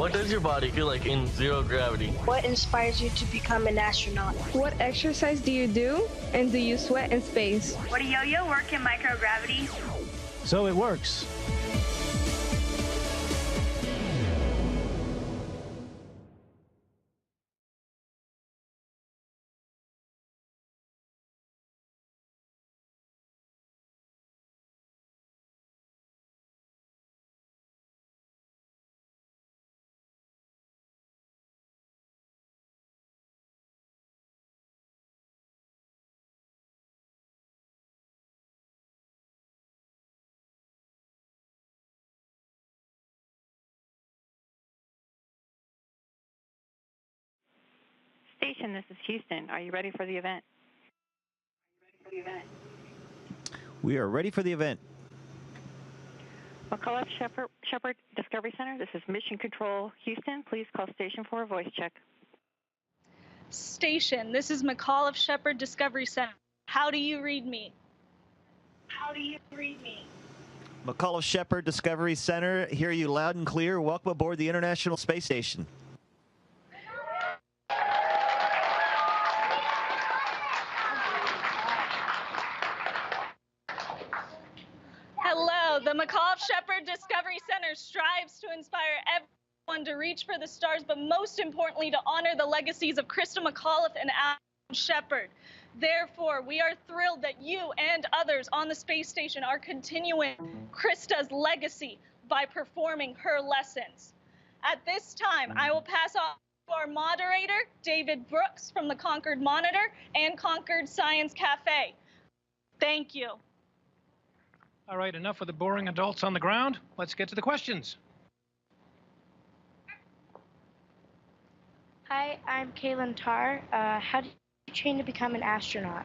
What does your body feel like in zero gravity? What inspires you to become an astronaut? What exercise do you do? And do you sweat in space? Would a yo-yo work in microgravity? So it works. Station, this is Houston. Are you ready for the event? We are ready for the event. McAuliffe Shepard Discovery Center, this is Mission Control Houston. Please call station for a voice check. Station, this is McAuliffe Shepard Discovery Center. How do you read me? How do you read me? McAuliffe Shepard Discovery Center, hear you loud and clear. Welcome aboard the International Space Station. Hello, the McAuliffe Shepard Discovery Center strives to inspire everyone to reach for the stars, but most importantly, to honor the legacies of Krista McAuliffe and Alan Shepard. Therefore, we are thrilled that you and others on the space station are continuing Krista's legacy by performing her lessons. At this time, I will pass off to our moderator, David Brooks from the Concord Monitor and Concord Science Cafe. Thank you. All right, enough with the boring adults on the ground. Let's get to the questions. Hi, I'm Kaylin Tarr. How did you train to become an astronaut?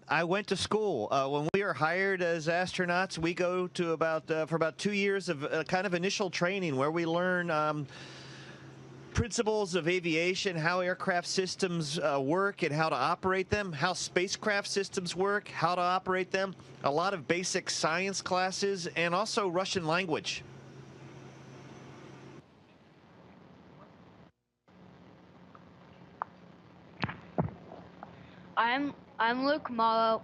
I went to school. When we are hired as astronauts, we go to for about 2 years of kind of initial training where we learn principles of aviation, how aircraft systems work and how to operate them, how spacecraft systems work, how to operate them, a lot of basic science classes, and also Russian language. I'm Luke Morrow.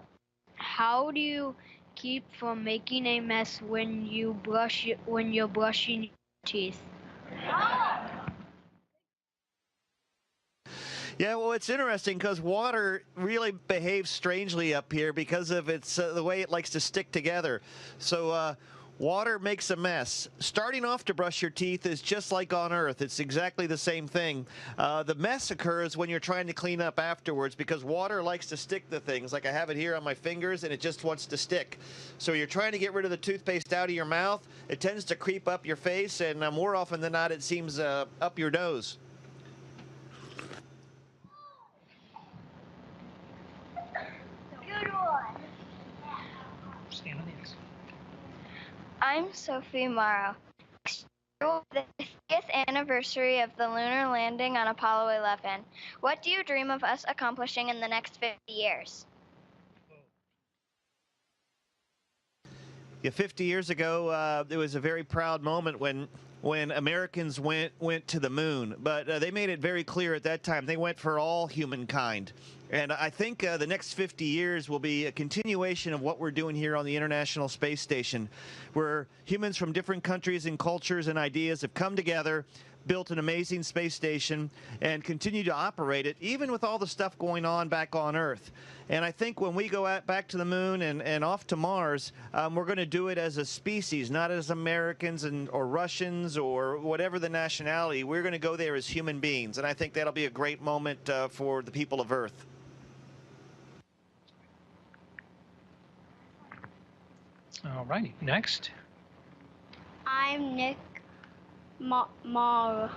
How do you keep from making a mess when you're brushing your teeth? Yeah, well, it's interesting because water really behaves strangely up here because of its the way it likes to stick together. So water makes a mess. Starting off to brush your teeth is just like on Earth. It's exactly the same thing. The mess occurs when you're trying to clean up afterwards because water likes to stick to things. Like I have it here on my fingers, and it just wants to stick. So you're trying to get rid of the toothpaste out of your mouth. It tends to creep up your face, and more often than not, it seems up your nose. I'm Sophie Morrow. The 50th anniversary of the lunar landing on Apollo 11. What do you dream of us accomplishing in the next 50 years? Yeah, 50 years ago, it was a very proud moment when Americans went to the moon. But they made it very clear at that time they went for all humankind. And I think the next 50 years will be a continuation of what we're doing here on the International Space Station, where humans from different countries and cultures and ideas have come together, built an amazing space station, and continue to operate it, even with all the stuff going on back on Earth. And I think when we go back to the moon and off to Mars, we're going to do it as a species, not as Americans or Russians or whatever the nationality. We're going to go there as human beings, and I think that'll be a great moment for the people of Earth. All righty, next. I'm Nick Morrow.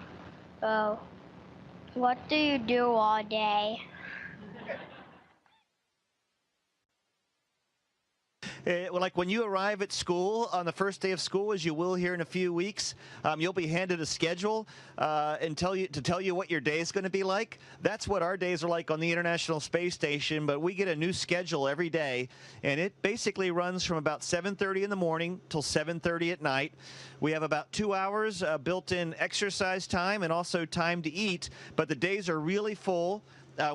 What do you do all day? Like when you arrive at school on the first day of school, as you will here in a few weeks, you'll be handed a schedule and tell you what your day is going to be like. That's what our days are like on the International Space Station, but we get a new schedule every day, and it basically runs from about 7:30 in the morning till 7:30 at night. We have about 2 hours built-in exercise time and also time to eat, but the days are really full.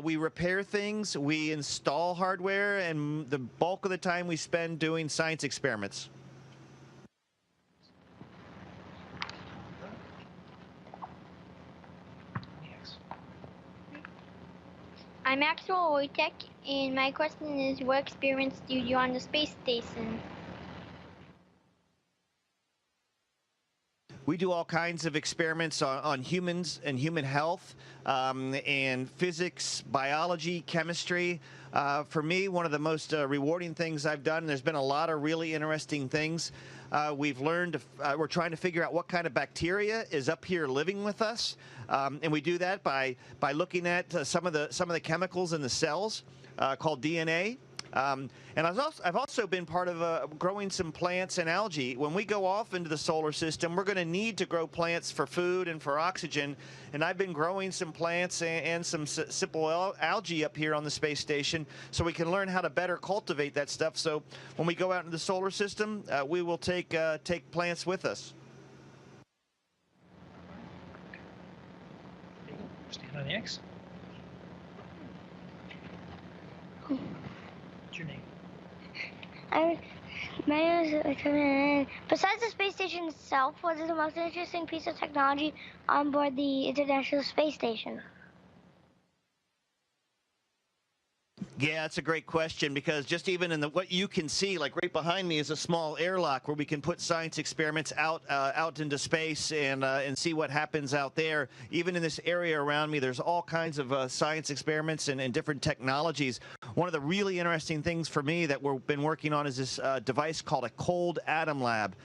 We repair things, we install hardware, and the bulk of the time we spend doing science experiments. I'm Maxwell Wojtek, and my question is, what experience do you do on the space station? We do all kinds of experiments on humans and human health, and physics, biology, chemistry. For me, one of the most rewarding things I've done, and there's been a lot of really interesting things. We've learned, we're trying to figure out what kind of bacteria is up here living with us, and we do that by looking at some of the chemicals in the cells called DNA. And I've also been part of growing some plants and algae. When we go off into the solar system, we're going to need to grow plants for food and for oxygen. And I've been growing some plants and some simple algae up here on the space station so we can learn how to better cultivate that stuff. So when we go out into the solar system, we will take plants with us. Stand on the X. What's your name? My name is. Besides the space station itself, what is the most interesting piece of technology on board the International Space Station? Yeah, that's a great question, because just even in what you can see, like right behind me is a small airlock where we can put science experiments out into space and see what happens out there. Even in this area around me, there's all kinds of science experiments and different technologies. One of the really interesting things for me that we've been working on is this device called a cold atom lab.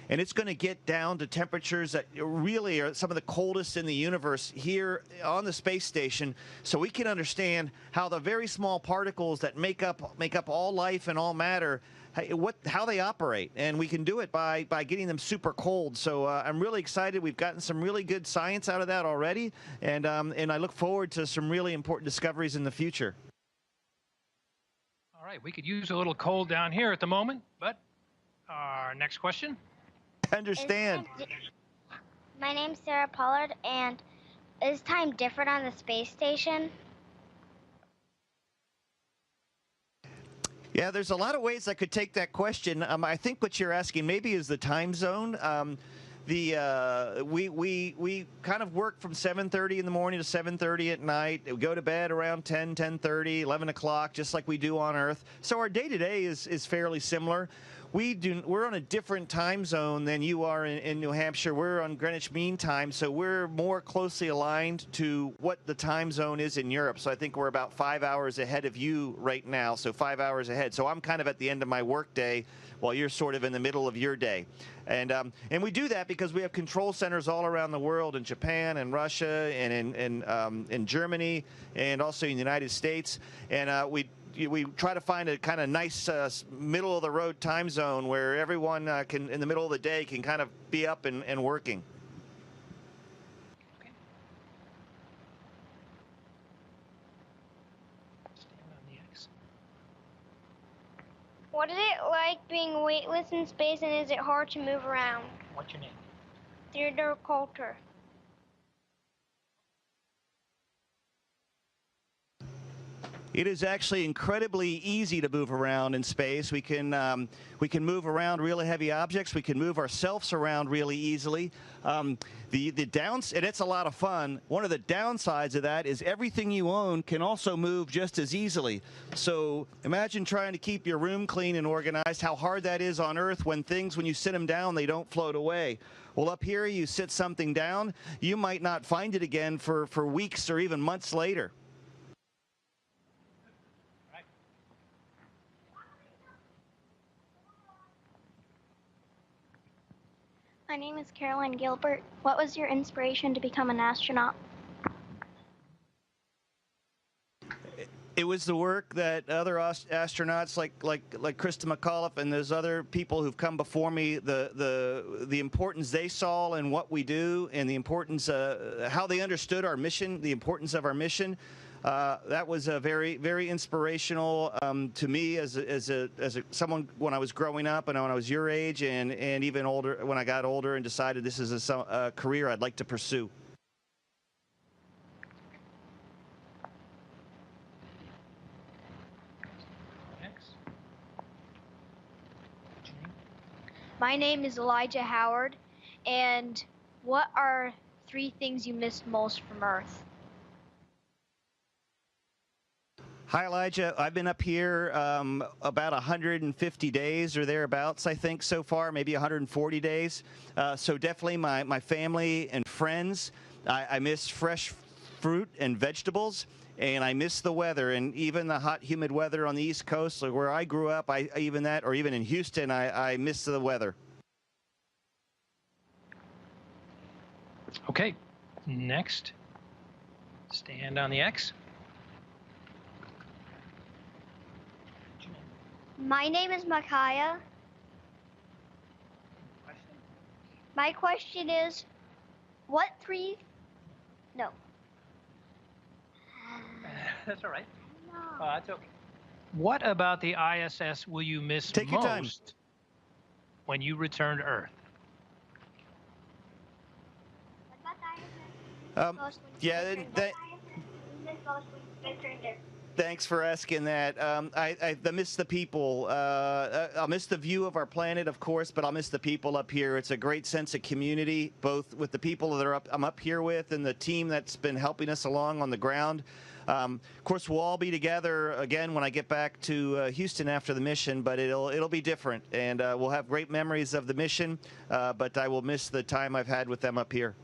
And it's going to get down to temperatures that really are some of the coldest in the universe here on the space station, so we can understand how the very small particles that make up all life and all matter, how they operate. And we can do it by getting them super cold. So I'm really excited. We've gotten some really good science out of that already, and I look forward to some really important discoveries in the future. All right, we could use a little cold down here at the moment, but our next question. Understand. My name's Sarah Pollard, and is time different on the space station? Yeah, there's a lot of ways I could take that question. I think what you're asking maybe is the time zone. We kind of work from 7:30 in the morning to 7:30 at night. We go to bed around 10:30, 11 o'clock, just like we do on Earth. So our day-to-day is fairly similar. We're on a different time zone than you are in New Hampshire. We're on Greenwich Mean Time, so we're more closely aligned to what the time zone is in Europe. So I think we're about 5 hours ahead of you right now, so 5 hours ahead. So I'm kind of at the end of my workday while you're sort of in the middle of your day. And we do that because we have control centers all around the world, in Japan and Russia and in Germany and also in the United States. And we try to find a kind of nice middle-of-the-road time zone where everyone can, in the middle of the day, can kind of be up and working. Okay. Stand on the X. What is it like being weightless in space, and is it hard to move around? What's your name? Theodore Coulter. It is actually incredibly easy to move around in space. We can move around really heavy objects. We can move ourselves around really easily. The downs, and it's a lot of fun. One of the downsides of that is everything you own can also move just as easily. So imagine trying to keep your room clean and organized, how hard that is on Earth when you sit them down, they don't float away. Well, up here, you sit something down, you might not find it again for weeks or even months later. My name is Caroline Gilbert. What was your inspiration to become an astronaut? It was the work that other astronauts like Krista McAuliffe and those other people who've come before me, the importance they saw in what we do and the importance, how they understood our mission, the importance of our mission. That was a very inspirational to me as someone when I was growing up and when I was your age and even older when I got older and decided this is a career I'd like to pursue. My name is Elijah Howard, and what are 3 things you missed most from Earth? Hi, Elijah. I've been up here about 150 days or thereabouts, I think, so far, maybe 140 days. So definitely my family and friends. I miss fresh fruit and vegetables, and I miss the weather, and even the hot, humid weather on the East Coast, like where I grew up, even in Houston, I miss the weather. Okay, next, stand on the X. My name is Micaiah. My question is, what 3... No. That's all right. No. That's okay. What about the ISS will you miss Take your time. most when you return to Earth? Thanks for asking that. I miss the people. I'll miss the view of our planet, of course, but I'll miss the people up here. It's a great sense of community, both with the people that I'm up here with and the team that's been helping us along on the ground. Of course, we'll all be together again when I get back to Houston after the mission, but it'll be different, and we'll have great memories of the mission, but I will miss the time I've had with them up here.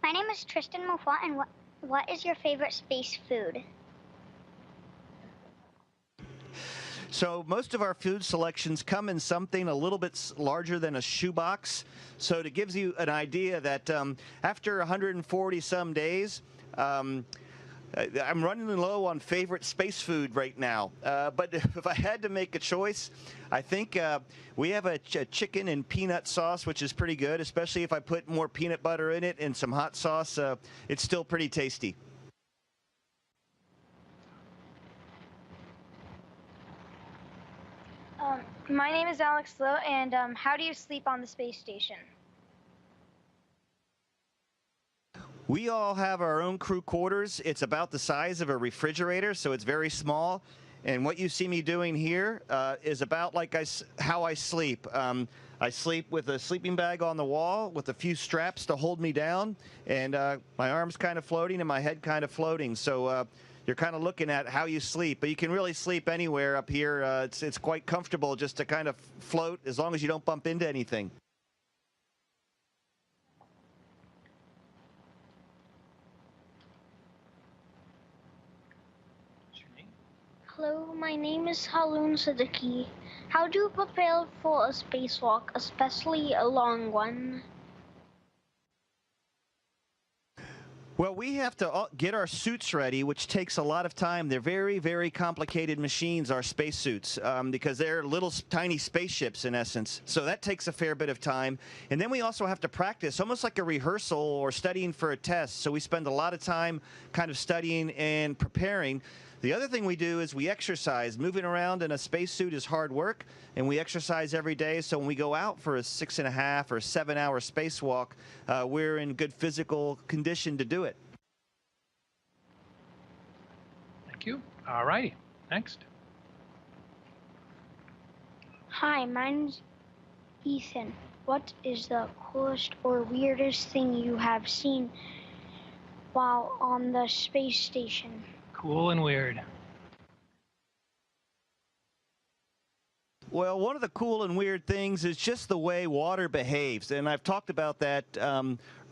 My name is Tristan Moffat, and what is your favorite space food? So most of our food selections come in something a little bit larger than a shoebox. So to give you an idea that after 140 some days, I'm running low on favorite space food right now. But if I had to make a choice, I think we have a chicken and peanut sauce, which is pretty good, especially if I put more peanut butter in it and some hot sauce. It's still pretty tasty. My name is Alex Lowe, and how do you sleep on the space station? We all have our own crew quarters. It's about the size of a refrigerator, so it's very small. And what you see me doing here is about like how I sleep. I sleep with a sleeping bag on the wall with a few straps to hold me down, and my arms kind of floating and my head kind of floating. So you're kind of looking at how you sleep, but you can really sleep anywhere up here. It's quite comfortable just to kind of float as long as you don't bump into anything. Hello, my name is Haloon Siddiqui. How do you prepare for a spacewalk, especially a long one? Well, we have to get our suits ready, which takes a lot of time. They're very complicated machines, our spacesuits, because they're little tiny spaceships in essence. So that takes a fair bit of time. And then we also have to practice, almost like a rehearsal or studying for a test. So we spend a lot of time kind of studying and preparing. The other thing we do is we exercise. Moving around in a spacesuit is hard work, and we exercise every day. So when we go out for a 6.5 or 7 hour spacewalk, we're in good physical condition to do it. Thank you. All righty. Next. Hi, mine's Ethan. What is the coolest or weirdest thing you have seen while on the space station? Cool and weird. Well, one of the cool and weird things is just the way water behaves, and I've talked about that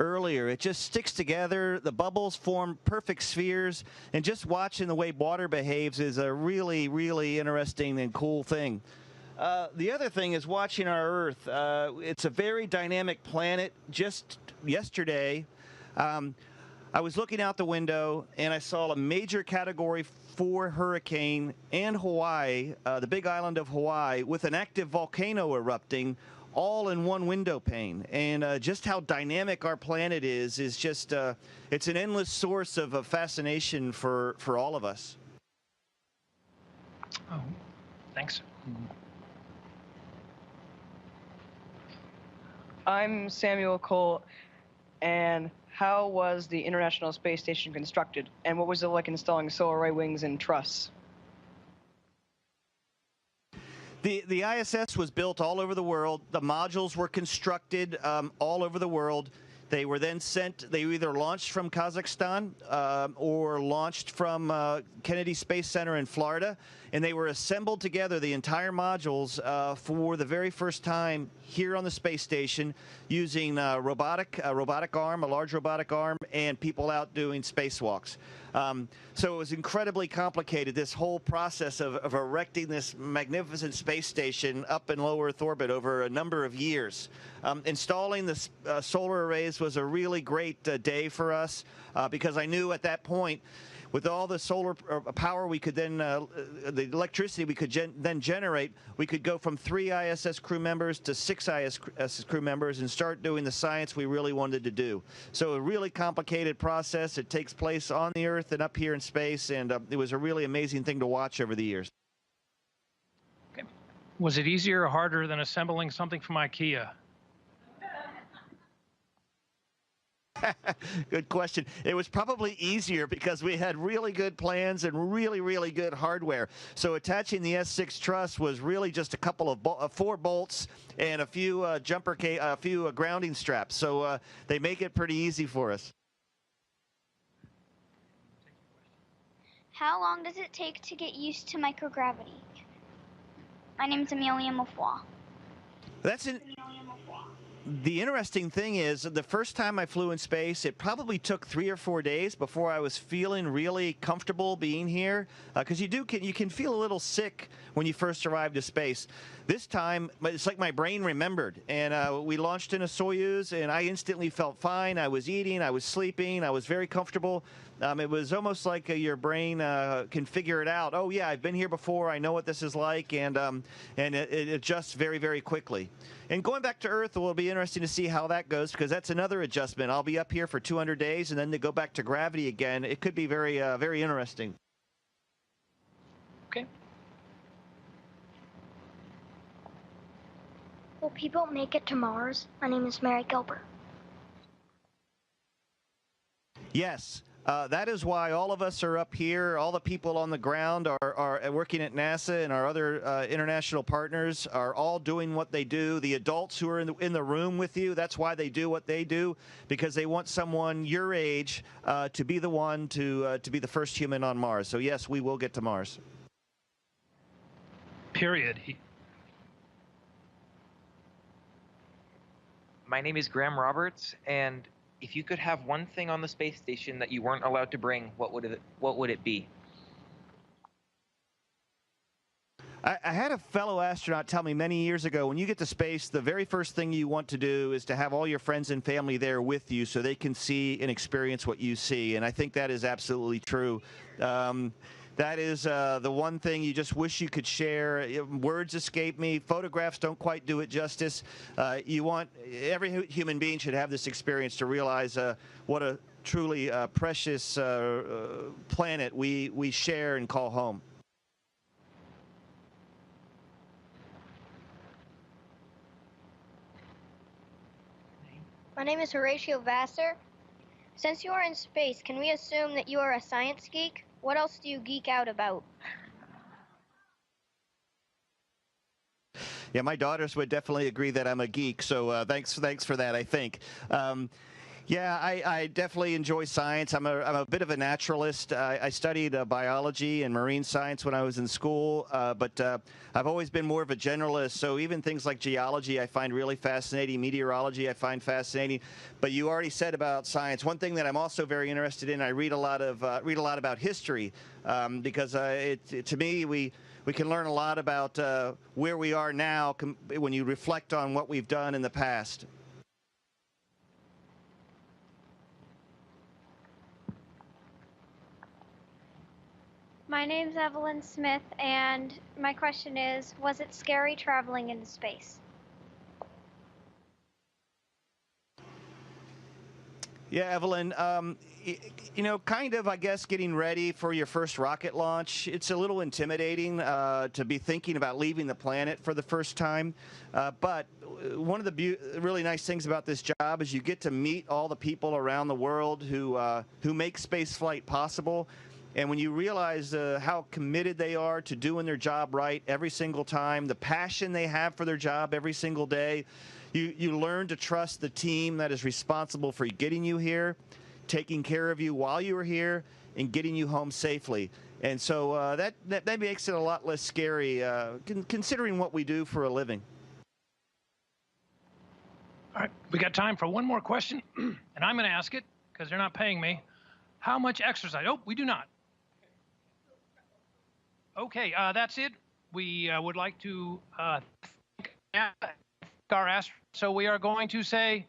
earlier. It just sticks together, the bubbles form perfect spheres, and just watching the way water behaves is a really interesting and cool thing. The other thing is watching our Earth. It's a very dynamic planet. Just yesterday, I was looking out the window and I saw a major Category 4 hurricane in Hawaii, the big island of Hawaii, with an active volcano erupting all in one window pane. And just how dynamic our planet is just, it's an endless source of fascination for all of us. Oh, thanks. I'm Samuel Cole, and how was the International Space Station constructed, and what was it like installing solar array wings and truss? The ISS was built all over the world. The modules were constructed all over the world. They were then sent, they were either launched from Kazakhstan or launched from Kennedy Space Center in Florida, and they were assembled together, the entire modules, for the very first time here on the space station using a robotic arm, a large robotic arm, and people out doing spacewalks. So it was incredibly complicated, this whole process of erecting this magnificent space station up in low Earth orbit over a number of years. Installing the solar arrays was a really great day for us because I knew at that point, with all the solar power we could then, the electricity we could then generate, we could go from 3 ISS crew members to 6 ISS crew members and start doing the science we really wanted to do. So a really complicated process. It takes place on the Earth and up here in space, and it was a really amazing thing to watch over the years. Okay. Was it easier or harder than assembling something from IKEA? Good question. It was probably easier because we had really good plans and really good hardware. So attaching the S6 truss was really just a couple of 4 bolts and a few grounding straps. So they make it pretty easy for us. How long does it take to get used to microgravity? My name's Amelia Mafoy. The interesting thing is, the first time I flew in space, it probably took 3 or 4 days before I was feeling really comfortable being here, because you can feel a little sick when you first arrive to space. This time, it's like my brain remembered, and we launched in a Soyuz, and I instantly felt fine. I was eating, I was sleeping, I was very comfortable. It was almost like your brain can figure it out. Oh yeah, I've been here before. I know what this is like, and it adjusts very quickly. And going back to Earth, it will be interesting to see how that goes, because that's another adjustment. I'll be up here for 200 days, and then to go back to gravity again, it could be very interesting. Okay. Will people make it to Mars? My name is Mary Gilbert. Yes. That is why all of us are up here. All the people on the ground are working at NASA, and our other international partners are all doing what they do. The adults who are in the room with you, that's why they do what they do, because they want someone your age to be the one to be the first human on Mars. So yes, we will get to Mars. Period. My name is Graham Roberts, and if you could have one thing on the space station that you weren't allowed to bring, what would it be? I had a fellow astronaut tell me many years ago, when you get to space, the very first thing you want to do is to have all your friends and family there with you so they can see and experience what you see. And I think that is absolutely true. That is the one thing you just wish you could share. Words escape me. Photographs don't quite do it justice. Every human being should have this experience to realize what a truly precious planet we share and call home. My name is Horatio Vassar. Since you are in space, can we assume that you are a science geek? What else do you geek out about? Yeah, my daughters would definitely agree that I'm a geek, so thanks for that, I think. Yeah, I definitely enjoy science. I'm a bit of a naturalist. I studied biology and marine science when I was in school, but I've always been more of a generalist. So even things like geology I find really fascinating. Meteorology I find fascinating. But you already said about science. One thing that I'm also very interested in, I read a lot about history because to me we can learn a lot about where we are now when you reflect on what we've done in the past. My name's Evelyn Smith, and my question is, was it scary traveling into space? Yeah, Evelyn, kind of, I guess, getting ready for your first rocket launch. It's a little intimidating to be thinking about leaving the planet for the first time. But one of the really nice things about this job is you get to meet all the people around the world who make space flight possible. And when you realize how committed they are to doing their job right every single time, the passion they have for their job every single day, you learn to trust the team that is responsible for getting you here, taking care of you while you are here, and getting you home safely. And so that makes it a lot less scary, considering what we do for a living. All right, we got time for one more question, and I'm going to ask it because they're not paying me. How much exercise? Oh, we do not. Okay, that's it. We would like to thank our astronauts, so we are going to say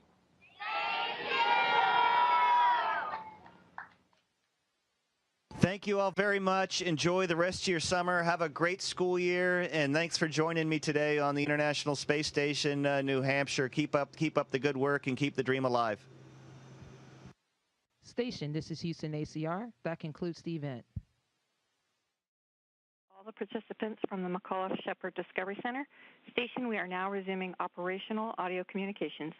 thank you all very much. Enjoy the rest of your summer. Have a great school year, and thanks for joining me today on the International Space Station, New Hampshire. Keep up the good work and keep the dream alive. Station, this is Houston ACR. That concludes the event. All the participants from the McAuliffe Shepard Discovery Center. Station, we are now resuming operational audio communications.